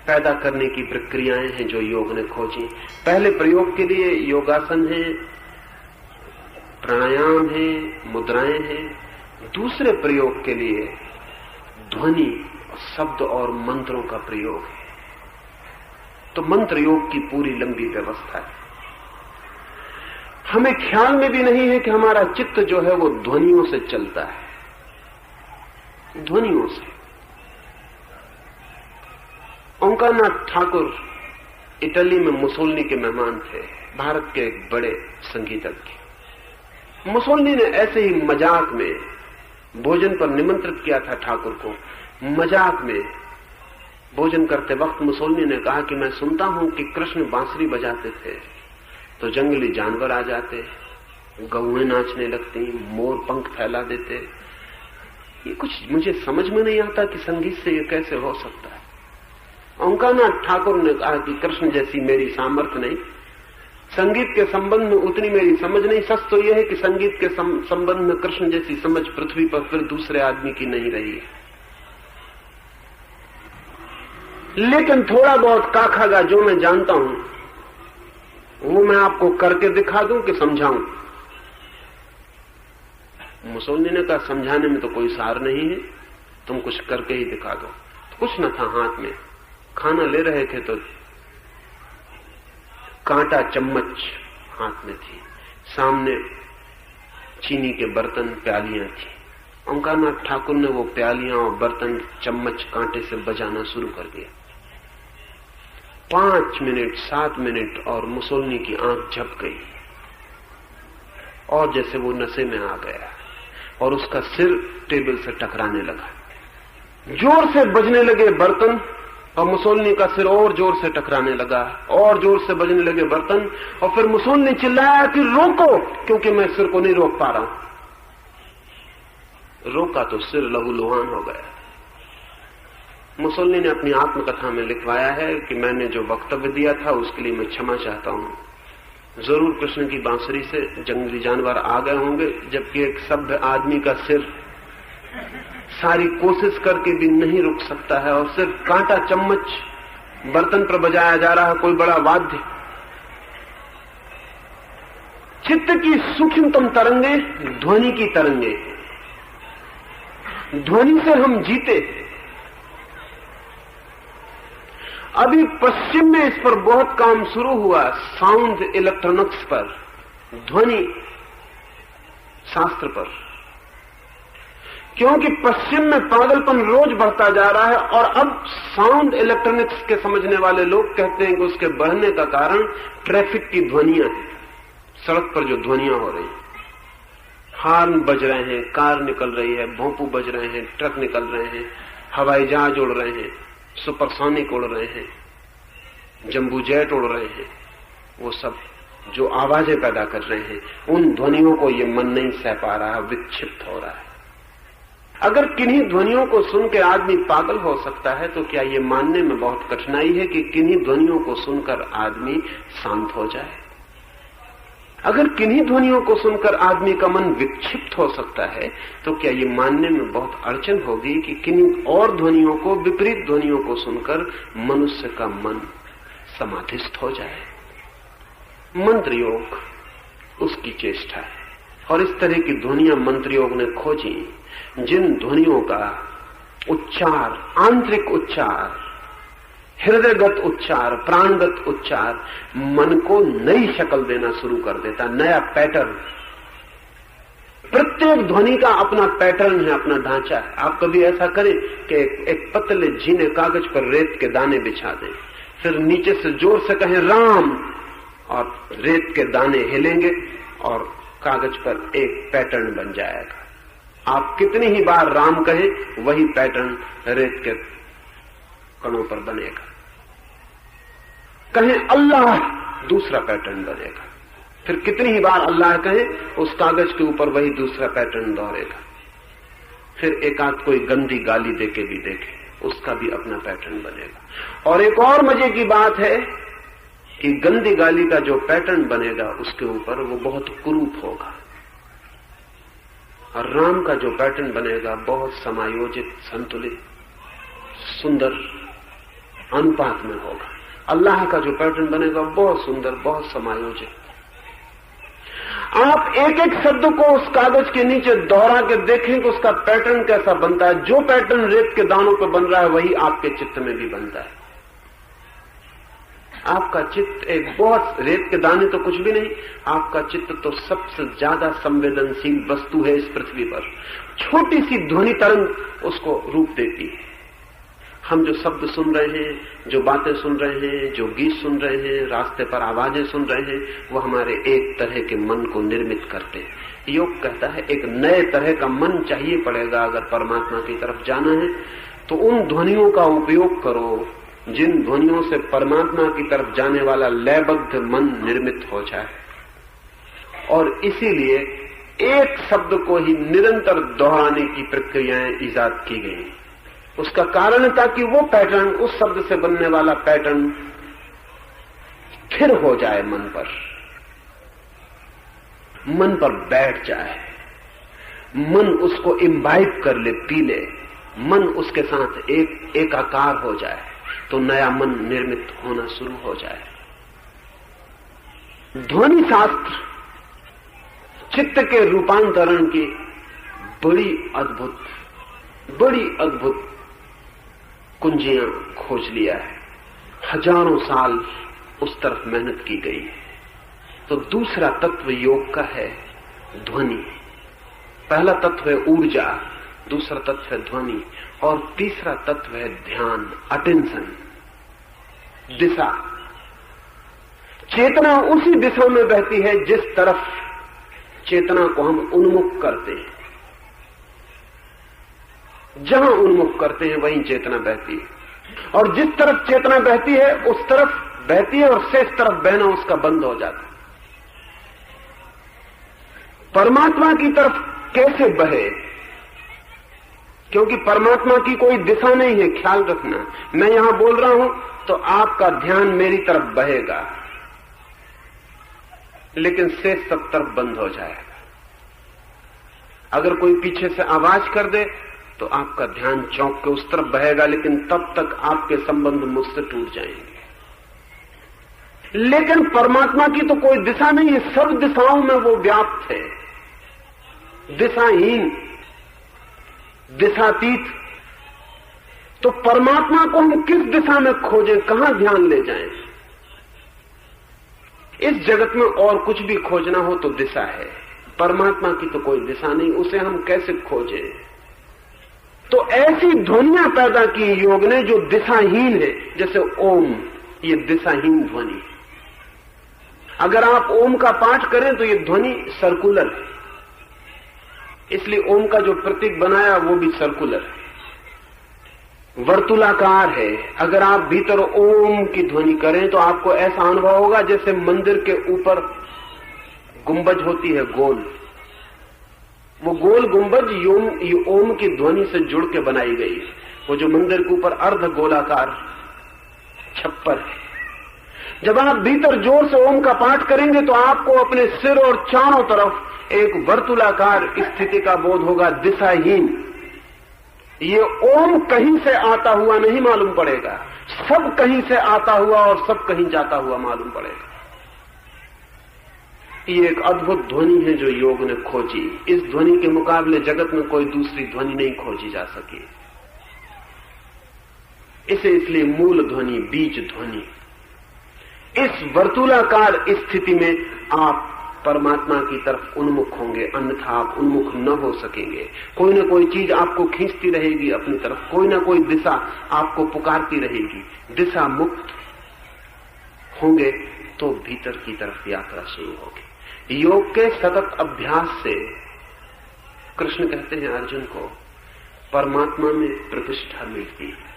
पैदा करने की प्रक्रियाएं हैं जो योग ने खोजी। पहले प्रयोग के लिए योगासन है, प्राणायाम है, मुद्राएं हैं। दूसरे प्रयोग के लिए ध्वनि, शब्द और मंत्रों का प्रयोग है। तो मंत्र योग की पूरी लंबी व्यवस्था है। हमें ख्याल में भी नहीं है कि हमारा चित्त जो है वो ध्वनियों से चलता है, ध्वनियों से। ओंकारनाथ ठाकुर इटली में मुसोलिनी के मेहमान थे, भारत के एक बड़े संगीतज्ञ। मुसोलिनी ने ऐसे ही मजाक में भोजन पर निमंत्रित किया था ठाकुर को। मजाक में भोजन करते वक्त मुसोलिनी ने कहा कि मैं सुनता हूं कि कृष्ण बांसुरी बजाते थे तो जंगली जानवर आ जाते, गौएं नाचने लगती, मोर पंख फैला देते। ये कुछ मुझे समझ में नहीं आता कि संगीत से ये कैसे हो सकता है। ओंकारनाथ ठाकुर ने कहा कि कृष्ण जैसी मेरी सामर्थ्य नहीं, संगीत के संबंध में उतनी मेरी समझ नहीं। सच तो यह है कि संगीत के संबंध में कृष्ण जैसी समझ पृथ्वी पर फिर दूसरे आदमी की नहीं रही है। लेकिन थोड़ा बहुत काखागा जो मैं जानता हूं वो मैं आपको करके दिखा दूं कि समझाऊं। मुसोलिनी ने कहा समझाने में तो कोई सार नहीं है, तुम कुछ करके ही दिखा दो। कुछ न था हाथ में, खाना ले रहे थे तो कांटा चम्मच हाथ में थी, सामने चीनी के बर्तन, प्यालियां थी। ओंकारनाथ ठाकुर ने वो प्यालियां और बर्तन चम्मच कांटे से बजाना शुरू कर दिया। 5 मिनट 7 मिनट और मुसोलिनी की आंख झप गई और जैसे वो नशे में आ गया और उसका सिर टेबल से टकराने लगा। जोर से बजने लगे बर्तन और मुसोलिनी का सिर और जोर से टकराने लगा, और जोर से बजने लगे बर्तन। और फिर मुसोलिनी चिल्लाया कि रोको, क्योंकि मैं सिर को नहीं रोक पा रहा हूं। रोका तो सिर लहूलुहान हो गया। मुसोलिनी ने अपनी आत्मकथा में लिखवाया है कि मैंने जो वक्तव्य दिया था उसके लिए मैं क्षमा चाहता हूं। जरूर कृष्ण की बांसुरी से जंगली जानवर आ गए होंगे, जबकि एक सभ्य आदमी का सिर सारी कोशिश करके भी नहीं रुक सकता है और सिर्फ कांटा चम्मच बर्तन पर बजाया जा रहा है, कोई बड़ा वाद्य। चित्त की सूक्ष्मतम तरंगे ध्वनि की तरंगे, ध्वनि से हम जीते। अभी पश्चिम में इस पर बहुत काम शुरू हुआ, साउंड इलेक्ट्रॉनिक्स पर, ध्वनि शास्त्र पर, क्योंकि पश्चिम में पागलपन रोज बढ़ता जा रहा है। और अब साउंड इलेक्ट्रॉनिक्स के समझने वाले लोग कहते हैं कि उसके बढ़ने का कारण ट्रैफिक की ध्वनियां हैं। सड़क पर जो ध्वनियां हो रही हैं, हॉर्न बज रहे हैं, कार निकल रही है, भोंपू बज रहे हैं, ट्रक निकल रहे हैं, हवाई जहाज उड़ रहे हैं, सुपरसोनिक उड़ रहे हैं, जंबू जेट उड़ रहे हैं, वो सब जो आवाजें पैदा कर रहे हैं, उन ध्वनियों को ये मन नहीं सह पा रहा, विक्षिप्त हो रहा है। अगर किन्हीं ध्वनियों को सुन के आदमी पागल हो सकता है तो क्या ये मानने में बहुत कठिनाई है कि किन्हीं ध्वनियों को सुनकर आदमी शांत हो जाए? अगर किन्हीं ध्वनियों को सुनकर आदमी का मन विक्षिप्त हो सकता है तो क्या ये मानने में बहुत अड़चन होगी कि किन्हीं और ध्वनियों को, विपरीत ध्वनियों को सुनकर मनुष्य का मन समाधिस्थ हो जाए? मंत्र योग उसकी चेष्टा है और इस तरह की ध्वनियां मंत्र योग ने खोजी, जिन ध्वनियों का उच्चार, आंतरिक उच्चार, हृदयगत उच्चार, प्राणगत उच्चार मन को नई शक्ल देना शुरू कर देता, नया पैटर्न। प्रत्येक ध्वनि का अपना पैटर्न है, अपना ढांचा है। आप कभी ऐसा करें कि एक पतले झीने कागज पर रेत के दाने बिछा दें, फिर नीचे से जोर से कहें राम, और रेत के दाने हिलेंगे और कागज पर एक पैटर्न बन जाएगा। आप कितनी ही बार राम कहें, वही पैटर्न रेत के कणों पर बनेगा। कहें अल्लाह, दूसरा पैटर्न बनेगा। फिर कितनी ही बार अल्लाह कहें, उस कागज के ऊपर वही दूसरा पैटर्न दोहरेगा। फिर एक आध कोई गंदी गाली देके भी देखे, उसका भी अपना पैटर्न बनेगा। और एक और मजे की बात है कि गंदी गाली का जो पैटर्न बनेगा उसके ऊपर वो बहुत कुरूप होगा, और राम का जो पैटर्न बनेगा बहुत समायोजित, संतुलित, सुंदर, अनुपात में होगा। अल्लाह का जो पैटर्न बनेगा बहुत सुंदर, बहुत समायोजित। आप एक एक शब्द को उस कागज के नीचे दोहरा के देखें कि उसका पैटर्न कैसा बनता है। जो पैटर्न रेत के दानों पर बन रहा है वही आपके चित्त में भी बनता है। आपका चित्त एक बहुत, रेत के दाने तो कुछ भी नहीं, आपका चित्त तो सबसे ज्यादा संवेदनशील वस्तु है इस पृथ्वी पर। छोटी सी ध्वनि तरंग उसको रूप देती है। हम जो शब्द सुन रहे हैं, जो बातें सुन रहे हैं, जो गीत सुन रहे हैं, रास्ते पर आवाजें सुन रहे हैं, वो हमारे एक तरह के मन को निर्मित करते हैं। योग कहता है एक नए तरह का मन चाहिए पड़ेगा अगर परमात्मा की तरफ जाना है, तो उन ध्वनियों का उपयोग करो जिन ध्वनियों से परमात्मा की तरफ जाने वाला लयबद्ध मन निर्मित हो जाए। और इसीलिए एक शब्द को ही निरंतर दोहराने की प्रक्रियाएं ईजाद की गई। उसका कारण था कि वो पैटर्न, उस शब्द से बनने वाला पैटर्न स्थिर हो जाए, मन पर बैठ जाए, मन उसको इम्बाइब कर ले, पी ले, मन उसके साथ एकाकार हो जाए, तो नया मन निर्मित होना शुरू हो जाए। ध्वनि शास्त्र चित्त के रूपांतरण की बड़ी अद्भुत कुंजियां खोज लिया है। हजारों साल उस तरफ मेहनत की गई है। तो दूसरा तत्व योग का है ध्वनि। पहला तत्व है ऊर्जा, दूसरा तत्व है ध्वनि, और तीसरा तत्व है ध्यान, अटेंशन, दिशा। चेतना उसी दिशा में बहती है जिस तरफ चेतना को हम उन्मुख करते हैं। जहां उन्मुख करते हैं वहीं चेतना बहती है, और जिस तरफ चेतना बहती है उस तरफ बहती है, और शेष तरफ बहना उसका बंद हो जाता है। परमात्मा की तरफ कैसे बहे? क्योंकि परमात्मा की कोई दिशा नहीं है, ख्याल रखना। मैं यहां बोल रहा हूं तो आपका ध्यान मेरी तरफ बहेगा, लेकिन शेष सब तरफ बंद हो जाएगा। अगर कोई पीछे से आवाज कर दे तो आपका ध्यान चौंक के उस तरफ बहेगा, लेकिन तब तक आपके संबंध मुझसे टूट जाएंगे। लेकिन परमात्मा की तो कोई दिशा नहीं है, सब दिशाओं में वो व्याप्त है, दिशाहीन, दिशातीत। तो परमात्मा को हम किस दिशा में खोजें, कहां ध्यान ले जाएं? इस जगत में और कुछ भी खोजना हो तो दिशा है, परमात्मा की तो कोई दिशा नहीं, उसे हम कैसे खोजें? तो ऐसी ध्वनियां पैदा की योग ने जो दिशाहीन है, जैसे ओम, ये दिशाहीन ध्वनि। अगर आप ओम का पाठ करें तो ये ध्वनि सर्कुलर है, इसलिए ओम का जो प्रतीक बनाया वो भी सर्कुलर है, वर्तुलाकार है। अगर आप भीतर ओम की ध्वनि करें तो आपको ऐसा अनुभव होगा जैसे मंदिर के ऊपर गुंबज होती है गोल, वो गोल गुंबज ओम की ध्वनि से जुड़ के बनाई गई है। वो जो मंदिर के ऊपर अर्ध गोलाकार छप्पर है, जब आप भीतर जोर से ओम का पाठ करेंगे तो आपको अपने सिर और चारों तरफ एक वर्तुलाकार स्थिति का बोध होगा, दिशाहीन। ये ओम कहीं से आता हुआ नहीं मालूम पड़ेगा, सब कहीं से आता हुआ और सब कहीं जाता हुआ मालूम पड़ेगा। ये एक अद्भुत ध्वनि है जो योग ने खोजी। इस ध्वनि के मुकाबले जगत में कोई दूसरी ध्वनि नहीं खोजी जा सकी। इसे इसलिए मूल ध्वनि, बीज ध्वनि। इस वर्तुलाकार स्थिति में आप परमात्मा की तरफ उन्मुख होंगे, अन्यथा आप उन्मुख न हो सकेंगे। कोई ना कोई चीज आपको खींचती रहेगी अपनी तरफ, कोई ना कोई दिशा आपको पुकारती रहेगी। दिशा मुक्त होंगे तो भीतर की तरफ यात्रा शुरू होगी। योग के सतत अभ्यास से कृष्ण कहते हैं अर्जुन को, परमात्मा में प्रतिष्ठा मिलती है।